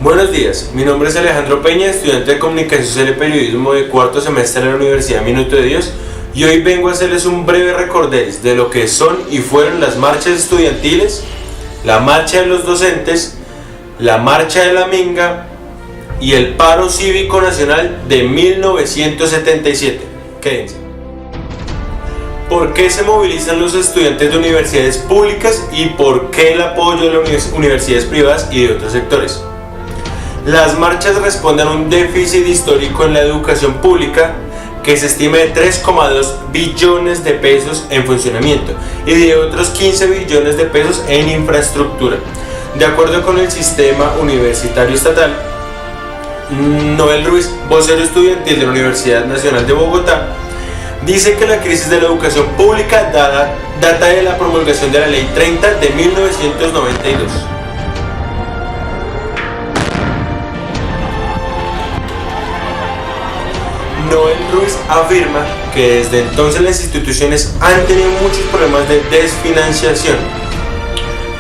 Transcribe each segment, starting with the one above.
Buenos días, mi nombre es Alejandro Peña, estudiante de Comunicación Social y Periodismo de cuarto semestre de la Universidad Minuto de Dios, y hoy vengo a hacerles un breve recorderis de lo que son y fueron las marchas estudiantiles, la marcha de los docentes, la marcha de la Minga y el paro cívico nacional de 1977. Quédense. ¿Por qué se movilizan los estudiantes de universidades públicas y por qué el apoyo de las universidades privadas y de otros sectores? Las marchas responden a un déficit histórico en la educación pública que se estima de 3,2 billones de pesos en funcionamiento y de otros 15 billones de pesos en infraestructura. De acuerdo con el sistema universitario estatal, Noel Ruiz, vocero estudiantil de la Universidad Nacional de Bogotá, dice que la crisis de la educación pública data de la promulgación de la Ley 30 de 1992. Noel Ruiz afirma que desde entonces las instituciones han tenido muchos problemas de desfinanciación,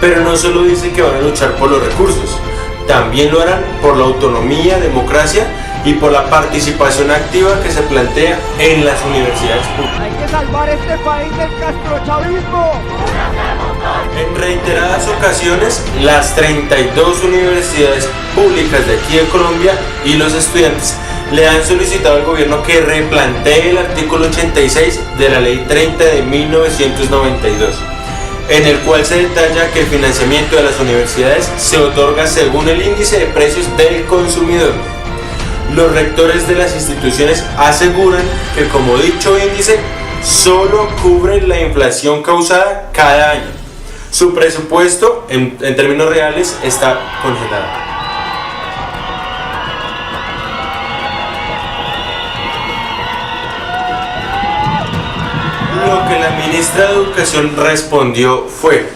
pero no solo dice que van a luchar por los recursos, también lo harán por la autonomía, democracia y por la participación activa que se plantea en las universidades públicas. Hay que salvar este país del castrochavismo. En reiteradas ocasiones, las 32 universidades públicas de aquí de Colombia y los estudiantes le han solicitado al gobierno que replantee el artículo 86 de la Ley 30 de 1992, en el cual se detalla que el financiamiento de las universidades se otorga según el índice de precios del consumidor. Los rectores de las instituciones aseguran que, como dicho índice, solo cubre la inflación causada cada año. Su presupuesto, en términos reales, está congelado. Lo que la ministra de Educación respondió fue: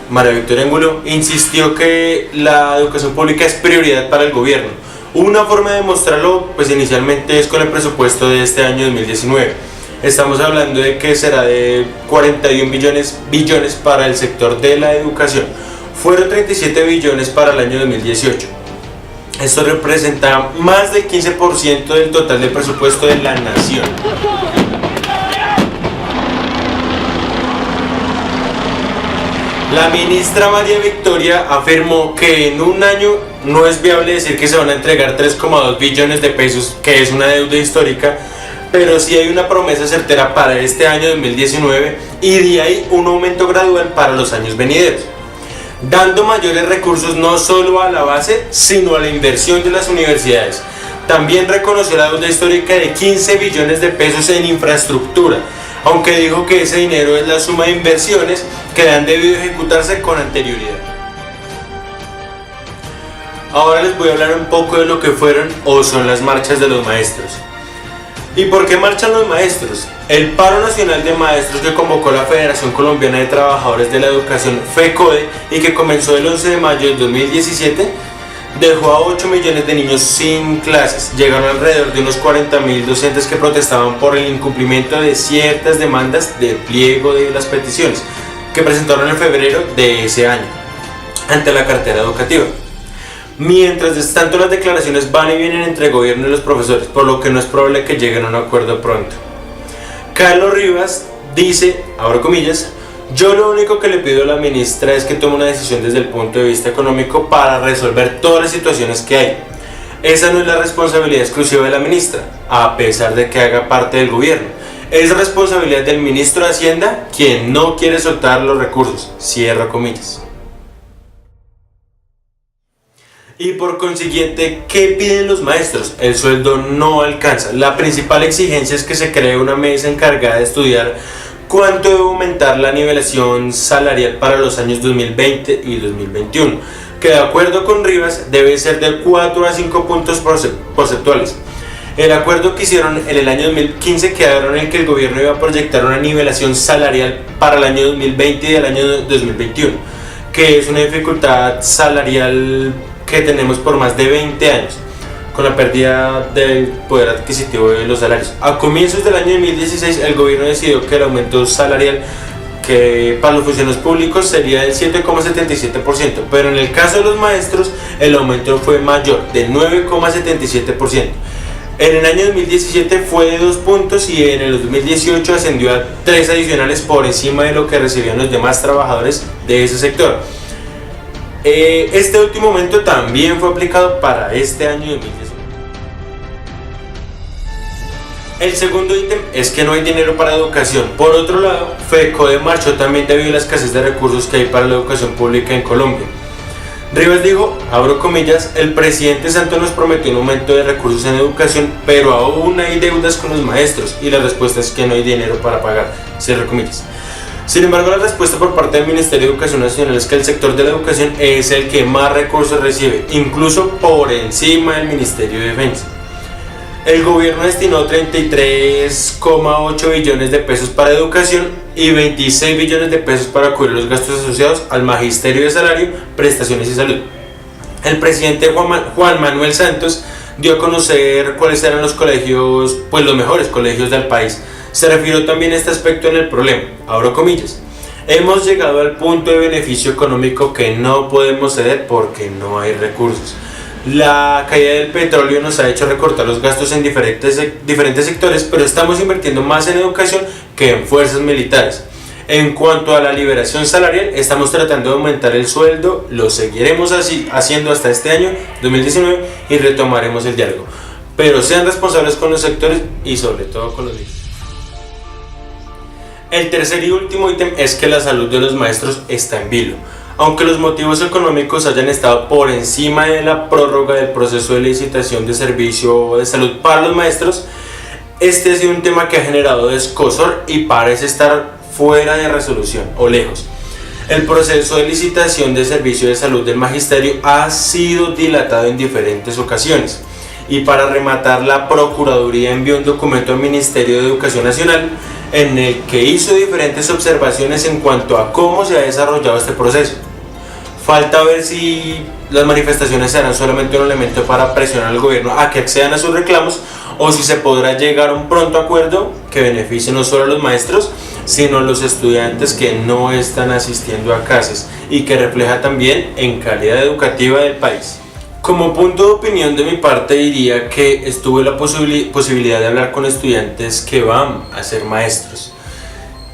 María Victoria Angulo insistió que la educación pública es prioridad para el gobierno. Una forma de demostrarlo, pues inicialmente es con el presupuesto de este año 2019. Estamos hablando de que será de 41 billones para el sector de la educación. Fueron 37 billones para el año 2018. Esto representa más del 15% del total del presupuesto de la nación. La ministra María Victoria afirmó que en un año no es viable decir que se van a entregar 3,2 billones de pesos, que es una deuda histórica, pero sí hay una promesa certera para este año 2019 y de ahí un aumento gradual para los años venideros, dando mayores recursos no solo a la base, sino a la inversión de las universidades. También reconoció la deuda histórica de 15 billones de pesos en infraestructura, aunque dijo que ese dinero es la suma de inversiones que han debido ejecutarse con anterioridad. Ahora les voy a hablar un poco de lo que fueron o son las marchas de los maestros. ¿Y por qué marchan los maestros? El paro nacional de maestros que convocó la Federación Colombiana de Trabajadores de la Educación, FECODE, y que comenzó el 11 de mayo de 2017, dejó a 8 millones de niños sin clases. Llegaron alrededor de unos 40.000 docentes que protestaban por el incumplimiento de ciertas demandas de pliego de las peticiones que presentaron en febrero de ese año ante la cartera educativa. Mientras tanto, las declaraciones van y vienen entre el gobierno y los profesores, por lo que no es probable que lleguen a un acuerdo pronto. Carlos Rivas dice, abro comillas: yo lo único que le pido a la ministra es que tome una decisión desde el punto de vista económico para resolver todas las situaciones que hay. Esa no es la responsabilidad exclusiva de la ministra, a pesar de que haga parte del gobierno. Es responsabilidad del ministro de Hacienda, quien no quiere soltar los recursos. Cierro comillas. Y por consiguiente, ¿qué piden los maestros? El sueldo no alcanza. La principal exigencia es que se cree una mesa encargada de estudiar cuánto debe aumentar la nivelación salarial para los años 2020 y 2021, que de acuerdo con Rivas debe ser de 4 a 5 puntos porcentuales. El acuerdo que hicieron en el año 2015 quedaron en que el gobierno iba a proyectar una nivelación salarial para el año 2020 y el año 2021, que es una dificultad salarial que tenemos por más de 20 años, con la pérdida del poder adquisitivo de los salarios. A comienzos del año 2016, el gobierno decidió que el aumento salarial que para los funcionarios públicos sería del 7,77%, pero en el caso de los maestros el aumento fue mayor, de 9,77%. En el año 2017 fue de 2 puntos y en el 2018 ascendió a 3 adicionales por encima de lo que recibían los demás trabajadores de ese sector. Este último aumento también fue aplicado para este año 2019. El segundo ítem es que no hay dinero para educación. Por otro lado, FECODE marchó también debido a la escasez de recursos que hay para la educación pública en Colombia. Rivas dijo, abro comillas, el presidente Santos nos prometió un aumento de recursos en educación, pero aún hay deudas con los maestros y la respuesta es que no hay dinero para pagar, cierro comillas. Sin embargo, la respuesta por parte del Ministerio de Educación Nacional es que el sector de la educación es el que más recursos recibe, incluso por encima del Ministerio de Defensa. El gobierno destinó 33,8 billones de pesos para educación y 26 billones de pesos para cubrir los gastos asociados al magisterio de salario, prestaciones y salud. El presidente Juan Manuel Santos dio a conocer cuáles eran los colegios, pues los mejores colegios del país. Se refirió también a este aspecto en el problema, abro comillas. Hemos llegado al punto de beneficio económico que no podemos ceder porque no hay recursos. La caída del petróleo nos ha hecho recortar los gastos en diferentes sectores, pero estamos invirtiendo más en educación que en fuerzas militares. En cuanto a la liberación salarial, estamos tratando de aumentar el sueldo, lo seguiremos haciendo hasta este año 2019 y retomaremos el diálogo. Pero sean responsables con los sectores y sobre todo con los niños. El tercer y último ítem es que la salud de los maestros está en vilo. Aunque los motivos económicos hayan estado por encima de la prórroga del proceso de licitación de servicio de salud para los maestros, este ha sido un tema que ha generado escozor y parece estar fuera de resolución o lejos. El proceso de licitación de servicio de salud del magisterio ha sido dilatado en diferentes ocasiones y para rematar la Procuraduría envió un documento al Ministerio de Educación Nacional en el que hizo diferentes observaciones en cuanto a cómo se ha desarrollado este proceso. Falta ver si las manifestaciones serán solamente un elemento para presionar al gobierno a que accedan a sus reclamos o si se podrá llegar a un pronto acuerdo que beneficie no solo a los maestros, sino a los estudiantes que no están asistiendo a clases y que refleja también en calidad educativa del país. Como punto de opinión de mi parte diría que estuve la posibilidad de hablar con estudiantes que van a ser maestros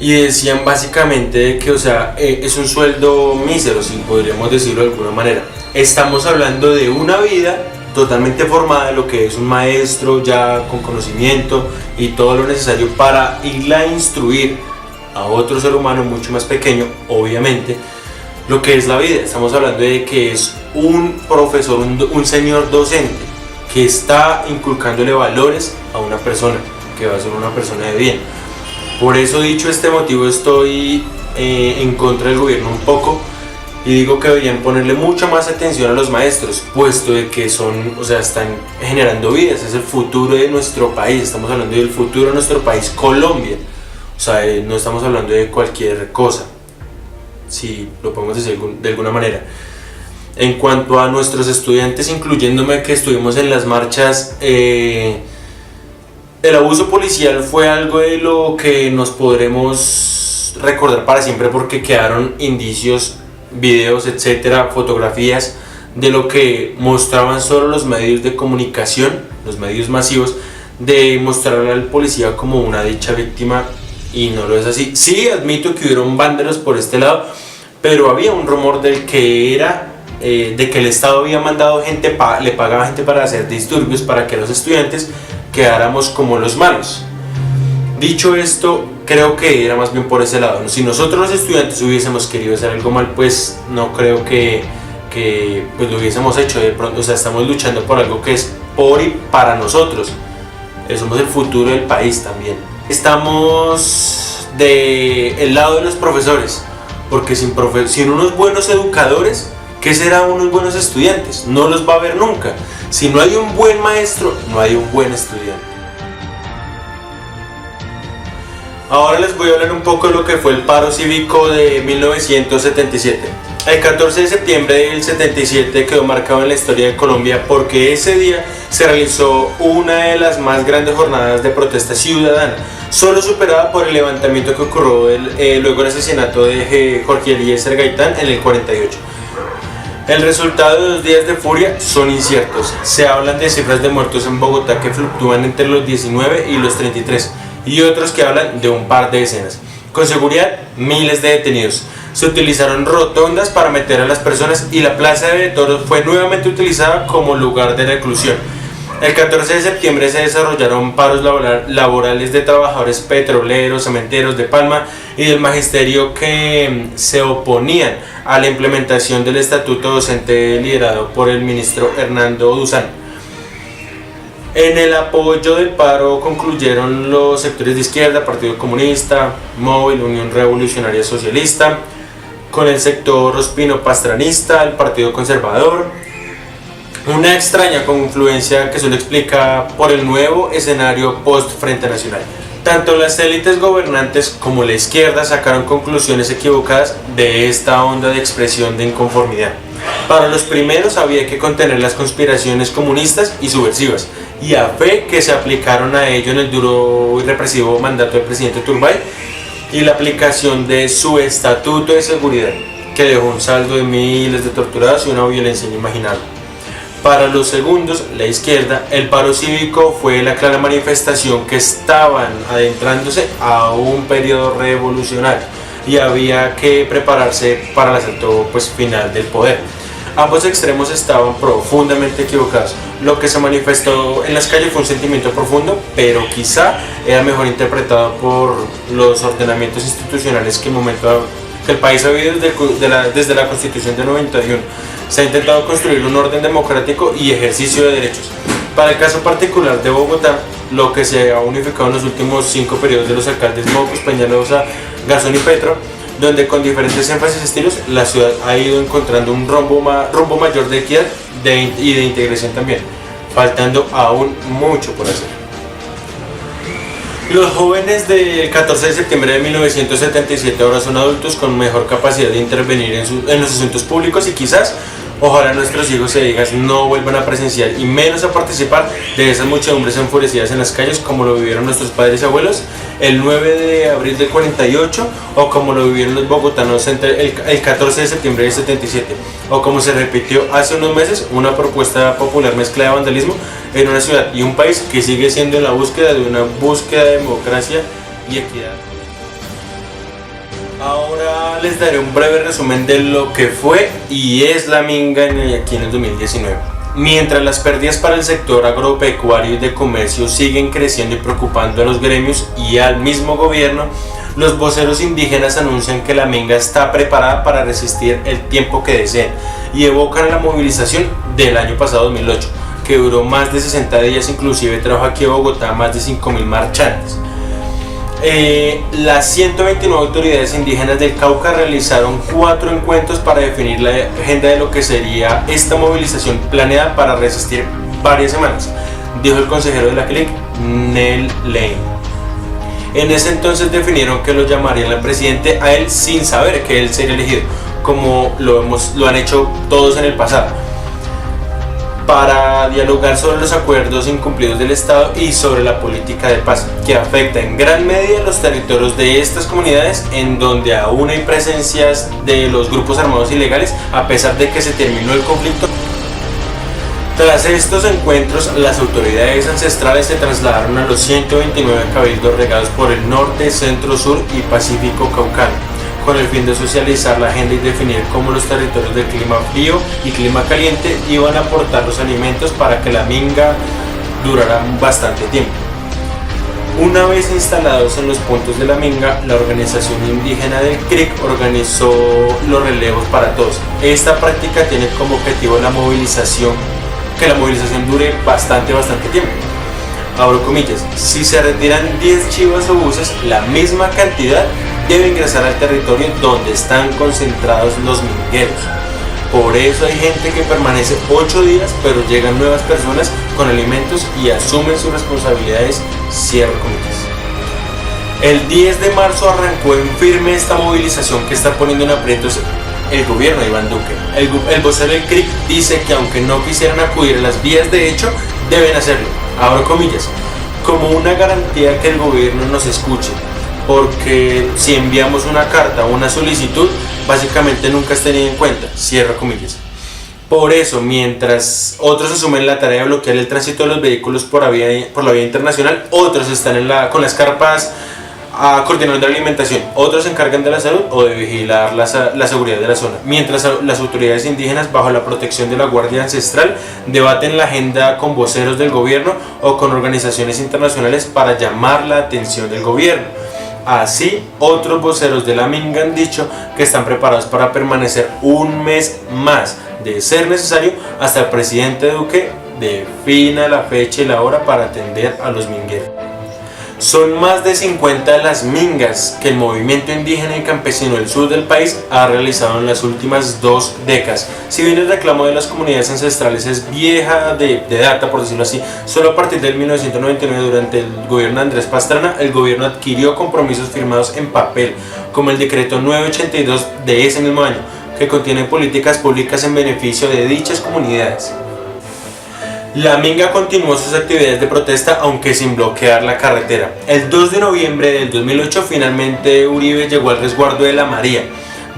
y decían básicamente que es un sueldo mísero, si podríamos decirlo de alguna manera. Estamos hablando de una vida totalmente formada de lo que es un maestro ya con conocimiento y todo lo necesario para irla a instruir a otro ser humano mucho más pequeño, obviamente, lo que es la vida. Estamos hablando de que es un profesor, un señor docente que está inculcándole valores a una persona que va a ser una persona de bien. Por eso, dicho este motivo, estoy en contra del gobierno un poco y digo que deberían ponerle mucha más atención a los maestros, puesto de que están generando vidas, es el futuro de nuestro país. Estamos hablando del futuro de nuestro país, Colombia. No estamos hablando de cualquier cosa, si lo podemos decir de alguna manera. En cuanto a nuestros estudiantes, incluyéndome que estuvimos en las marchas, el abuso policial fue algo de lo que nos podremos recordar para siempre porque quedaron indicios, videos, etcétera, fotografías de lo que mostraban solo los medios de comunicación, los medios masivos, de mostrar al policía como una dicha víctima, y no lo es así. Sí, admito que hubieron vándalos por este lado, pero había un rumor de que el Estado había mandado gente, le pagaba gente para hacer disturbios para que los estudiantes quedáramos como los malos. Dicho esto, creo que era más bien por ese lado. Si nosotros los estudiantes hubiésemos querido hacer algo mal, pues no creo que pues lo hubiésemos hecho. De pronto, estamos luchando por algo que es por y para nosotros. Somos el futuro del país también. Estamos del lado de los profesores, porque sin unos buenos educadores, ¿qué será unos buenos estudiantes? No los va a haber nunca. Si no hay un buen maestro, no hay un buen estudiante. Ahora les voy a hablar un poco de lo que fue el paro cívico de 1977. El 14 de septiembre del 77 quedó marcado en la historia de Colombia porque ese día se realizó una de las más grandes jornadas de protesta ciudadana, solo superada por el levantamiento que ocurrió luego del asesinato de Jorge Eliezer Gaitán en el 48. El resultado de 2 días de furia son inciertos. Se hablan de cifras de muertos en Bogotá que fluctúan entre los 19 y los 33, y otros que hablan de un par de decenas. Con seguridad, miles de detenidos. Se utilizaron rotondas para meter a las personas y la Plaza de Toros fue nuevamente utilizada como lugar de reclusión. El 14 de septiembre se desarrollaron paros laborales de trabajadores petroleros, cementeros de Palma y del magisterio que se oponían a la implementación del estatuto docente liderado por el ministro Hernando Duzán. En el apoyo del paro concluyeron los sectores de izquierda, Partido Comunista, Móvil, Unión Revolucionaria Socialista, con el sector ospino-pastranista, el Partido Conservador. Una extraña confluencia que se lo explica por el nuevo escenario post-Frente Nacional. Tanto las élites gobernantes como la izquierda sacaron conclusiones equivocadas de esta onda de expresión de inconformidad. Para los primeros había que contener las conspiraciones comunistas y subversivas, y a fe que se aplicaron a ello en el duro y represivo mandato del presidente Turbay y la aplicación de su estatuto de seguridad, que dejó un saldo de miles de torturados y una violencia inimaginable. Para los segundos, la izquierda, el paro cívico fue la clara manifestación que estaban adentrándose a un periodo revolucionario y había que prepararse para el asalto final del poder. Ambos extremos estaban profundamente equivocados. Lo que se manifestó en las calles fue un sentimiento profundo, pero quizá era mejor interpretado por los ordenamientos institucionales que el país ha vivido desde la Constitución de 91. Se ha intentado construir un orden democrático y ejercicio de derechos. Para el caso particular de Bogotá, lo que se ha unificado en los últimos 5 periodos de los alcaldes Mocos, Peñalosa, Garzón y Petro, donde con diferentes énfasis y estilos la ciudad ha ido encontrando un rumbo mayor de equidad y de integración también, faltando aún mucho por hacer. Los jóvenes del 14 de septiembre de 1977 ahora son adultos con mejor capacidad de intervenir en los asuntos públicos y quizás, ojalá nuestros hijos e hijas no vuelvan a presenciar y menos a participar de esas muchedumbres enfurecidas en las calles como lo vivieron nuestros padres y abuelos el 9 de abril del 48 o como lo vivieron los bogotanos el 14 de septiembre del 77 o como se repitió hace unos meses una propuesta popular mezcla de vandalismo en una ciudad y un país que sigue siendo en la búsqueda de de democracia y equidad. Ahora les daré un breve resumen de lo que fue y es la minga aquí en el 2019. Mientras las pérdidas para el sector agropecuario y de comercio siguen creciendo y preocupando a los gremios y al mismo gobierno, los voceros indígenas anuncian que la minga está preparada para resistir el tiempo que deseen y evocan la movilización del año pasado 2008, que duró más de 60 días, inclusive trajo aquí a Bogotá más de 5.000 marchantes. Las 129 autoridades indígenas del Cauca realizaron 4 encuentros para definir la agenda de lo que sería esta movilización planeada para resistir varias semanas, dijo el consejero de la CLIC, Nel Lane. En ese entonces definieron que lo llamarían al presidente a él sin saber que él sería elegido, como lo han hecho todos en el pasado, para dialogar sobre los acuerdos incumplidos del Estado y sobre la política de paz, que afecta en gran medida los territorios de estas comunidades en donde aún hay presencias de los grupos armados ilegales a pesar de que se terminó el conflicto. Tras estos encuentros, las autoridades ancestrales se trasladaron a los 129 cabildos regados por el norte, centro, sur y Pacífico caucano, con el fin de socializar la agenda y definir cómo los territorios de clima frío y clima caliente iban a aportar los alimentos para que la minga durara bastante tiempo. Una vez instalados en los puntos de la minga, la organización indígena del CRIC organizó los relevos para todos. Esta práctica tiene como objetivo que la movilización dure bastante tiempo. Abro comillas, si se retiran 10 chivas o buses, la misma cantidad debe ingresar al territorio donde están concentrados los mingueros. Por eso hay gente que permanece 8 días, pero llegan nuevas personas con alimentos y asumen sus responsabilidades, cierro comillas. El 10 de marzo arrancó en firme esta movilización que está poniendo en aprietos el gobierno de Iván Duque. El vocero del CRIC dice que aunque no quisieran acudir a las vías de hecho, deben hacerlo, abro comillas, como una garantía que el gobierno nos escuche, porque si enviamos una carta o una solicitud, básicamente nunca es tenido en cuenta, cierro comillas. Por eso, mientras otros asumen la tarea de bloquear el tránsito de los vehículos por la vía internacional, otros están con las carpas coordinando la alimentación, otros se encargan de la salud o de vigilar la seguridad de la zona, mientras las autoridades indígenas, bajo la protección de la Guardia Ancestral, debaten la agenda con voceros del gobierno o con organizaciones internacionales para llamar la atención del gobierno. Así, otros voceros de la Minga han dicho que están preparados para permanecer un mes más, de ser necesario, hasta el presidente Duque defina la fecha y la hora para atender a los mingueros. Son más de 50 las mingas que el movimiento indígena y campesino del sur del país ha realizado en las últimas 2 décadas. Si bien el reclamo de las comunidades ancestrales es vieja de data, por decirlo así, solo a partir del 1999, durante el gobierno de Andrés Pastrana, el gobierno adquirió compromisos firmados en papel, como el decreto 982 de ese mismo año, que contiene políticas públicas en beneficio de dichas comunidades. La Minga continuó sus actividades de protesta, aunque sin bloquear la carretera. El 2 de noviembre del 2008 finalmente Uribe llegó al resguardo de La María.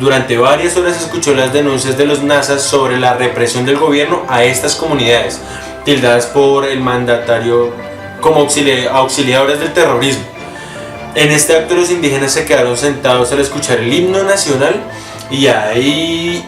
Durante varias horas escuchó las denuncias de los nazas sobre la represión del gobierno a estas comunidades, tildadas por el mandatario como auxiliadores del terrorismo. En este acto los indígenas se quedaron sentados al escuchar el himno nacional y ahí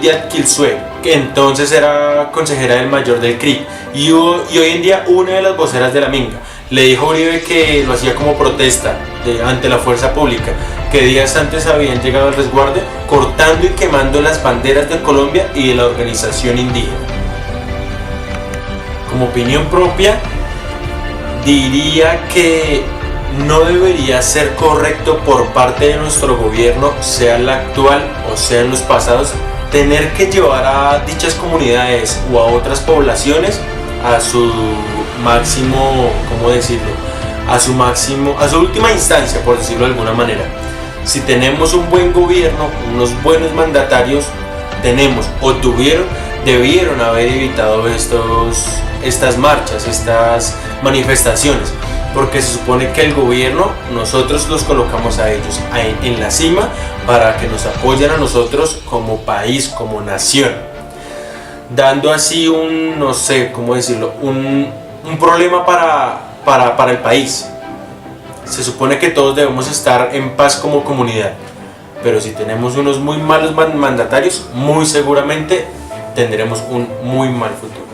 Diat Kilsue, que entonces era consejera del mayor del CRIC y hoy en día una de las voceras de la Minga, le dijo a Uribe que lo hacía como protesta ante la fuerza pública, que días antes habían llegado al resguardo cortando y quemando las banderas de Colombia y de la organización indígena. Como opinión propia, diría que no debería ser correcto por parte de nuestro gobierno, sea el actual o sea en los pasados, tener que llevar a dichas comunidades o a otras poblaciones a su máximo, ¿cómo decirlo? A su última instancia, por decirlo de alguna manera. Si tenemos un buen gobierno, unos buenos mandatarios, debieron haber evitado estas marchas, estas manifestaciones, porque se supone que el gobierno, nosotros los colocamos a ellos en la cima para que nos apoyen a nosotros como país, como nación, dando así no sé cómo decirlo, un problema para el país. Se supone que todos debemos estar en paz como comunidad, pero si tenemos unos muy malos mandatarios, muy seguramente tendremos un muy mal futuro.